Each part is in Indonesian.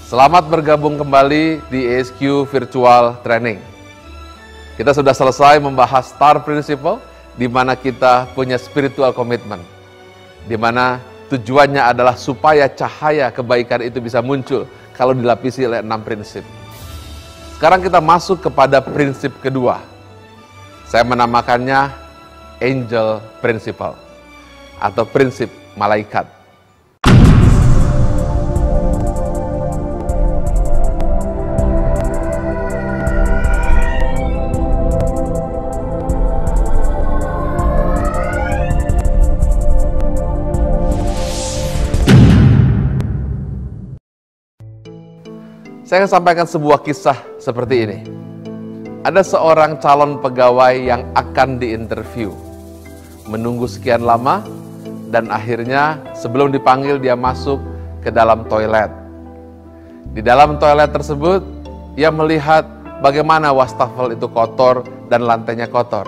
Selamat bergabung kembali di ESQ Virtual Training. Kita sudah selesai membahas Star Principle, di mana kita punya spiritual commitment, di mana tujuannya adalah supaya cahaya kebaikan itu bisa muncul kalau dilapisi oleh 6 prinsip. Sekarang kita masuk kepada prinsip kedua. Saya menamakannya Angel Principle atau prinsip malaikat. Saya akan sampaikan sebuah kisah seperti ini. Ada seorang calon pegawai yang akan diinterview. Menunggu sekian lama, dan akhirnya sebelum dipanggil dia masuk ke dalam toilet. Di dalam toilet tersebut, ia melihat bagaimana wastafel itu kotor dan lantainya kotor.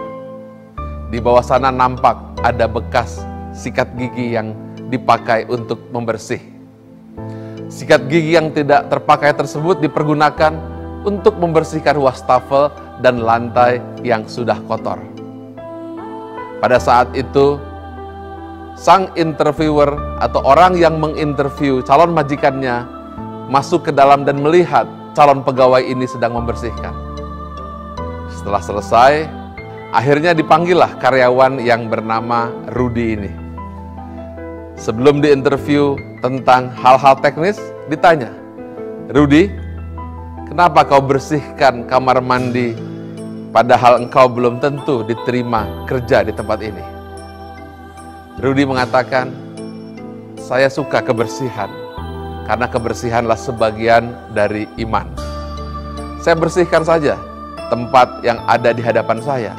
Di bawah sana nampak ada bekas sikat gigi yang dipakai untuk membersih. Sikat gigi yang tidak terpakai tersebut dipergunakan untuk membersihkan wastafel dan lantai yang sudah kotor. Pada saat itu, sang interviewer atau orang yang menginterview calon majikannya masuk ke dalam dan melihat calon pegawai ini sedang membersihkan. Setelah selesai, akhirnya dipanggillah karyawan yang bernama Rudy ini. Sebelum diinterview tentang hal-hal teknis, ditanya, "Rudy, kenapa kau bersihkan kamar mandi padahal engkau belum tentu diterima kerja di tempat ini?" Rudy mengatakan, "Saya suka kebersihan, karena kebersihanlah sebagian dari iman. Saya bersihkan saja tempat yang ada di hadapan saya."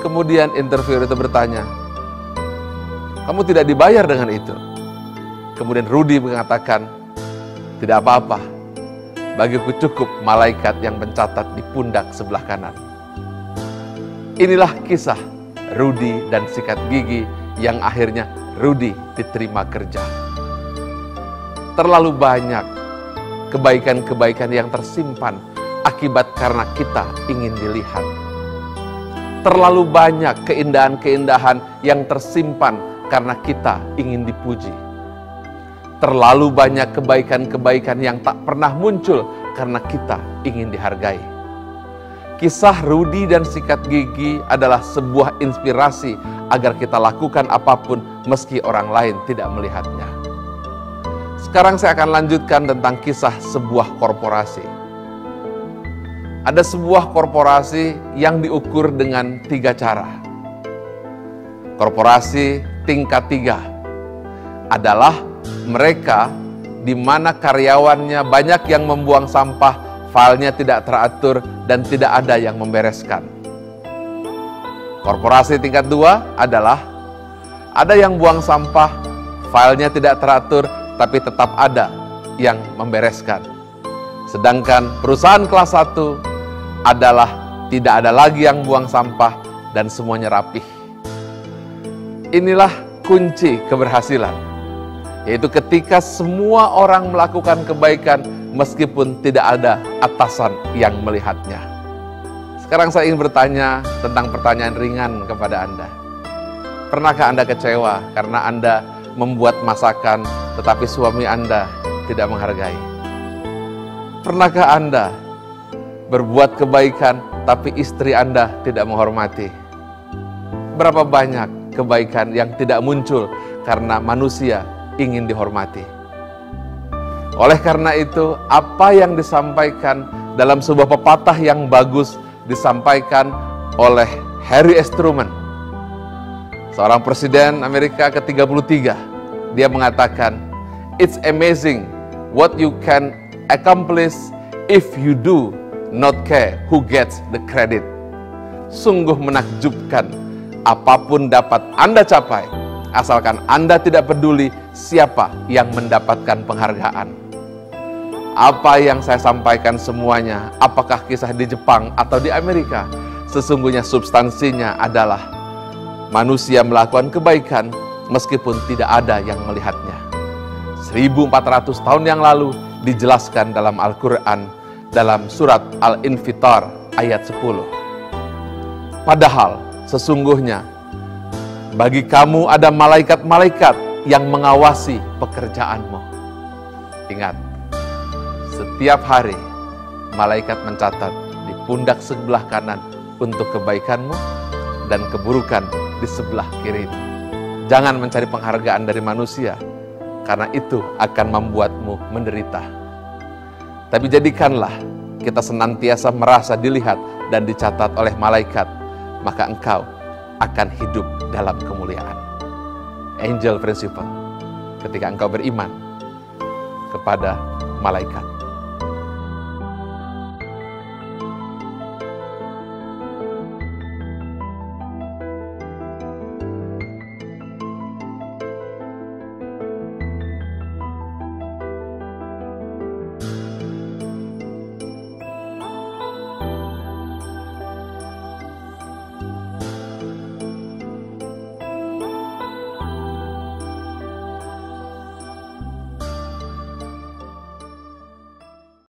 Kemudian interviewer itu bertanya, "Kamu tidak dibayar dengan itu?" Kemudian Rudy mengatakan, "Tidak apa-apa, bagiku cukup malaikat yang mencatat di pundak sebelah kanan." Inilah kisah Rudy dan sikat gigi yang akhirnya Rudy diterima kerja. Terlalu banyak kebaikan-kebaikan yang tersimpan akibat karena kita ingin dilihat. Terlalu banyak keindahan-keindahan yang tersimpan karena kita ingin dipuji. Terlalu banyak kebaikan-kebaikan yang tak pernah muncul karena kita ingin dihargai. Kisah Rudy dan sikat gigi adalah sebuah inspirasi agar kita lakukan apapun meski orang lain tidak melihatnya. Sekarang saya akan lanjutkan tentang kisah sebuah korporasi. Ada sebuah korporasi yang diukur dengan 3 cara. Korporasi tingkat 3 adalah mereka di mana karyawannya banyak yang membuang sampah, filenya tidak teratur dan tidak ada yang membereskan. Korporasi tingkat 2 adalah ada yang buang sampah, filenya tidak teratur tapi tetap ada yang membereskan. Sedangkan perusahaan kelas 1 adalah tidak ada lagi yang buang sampah dan semuanya rapih. Inilah kunci keberhasilan, yaitu ketika semua orang melakukan kebaikan meskipun tidak ada atasan yang melihatnya. Sekarang saya ingin bertanya tentang pertanyaan ringan kepada Anda. Pernahkah Anda kecewa karena Anda membuat masakan tetapi suami Anda tidak menghargai? Pernahkah Anda berbuat kebaikan tapi istri Anda tidak menghormati? Berapa banyak kebaikan yang tidak muncul karena manusia ingin dihormati? Oleh karena itu, apa yang disampaikan dalam sebuah pepatah yang bagus disampaikan oleh Harry S. Truman, seorang presiden Amerika ke-33. Dia mengatakan, "It's amazing what you can accomplish if you do not care who gets the credit." Sungguh menakjubkan, apapun dapat Anda capai, asalkan Anda tidak peduli siapa yang mendapatkan penghargaan. Apa yang saya sampaikan semuanya, apakah kisah di Jepang atau di Amerika, sesungguhnya substansinya adalah manusia melakukan kebaikan meskipun tidak ada yang melihatnya. 1400 tahun yang lalu, dijelaskan dalam Al-Quran dalam surat Al-Infitar ayat 10. Padahal sesungguhnya bagi kamu ada malaikat-malaikat yang mengawasi pekerjaanmu. Ingat, setiap hari malaikat mencatat di pundak sebelah kanan untuk kebaikanmu dan keburukan di sebelah kiri. Jangan mencari penghargaan dari manusia, karena itu akan membuatmu menderita. Tapi jadikanlah kita senantiasa merasa dilihat dan dicatat oleh malaikat, maka engkau akan hidup dalam kemuliaan. Angel principle, ketika engkau beriman kepada malaikat.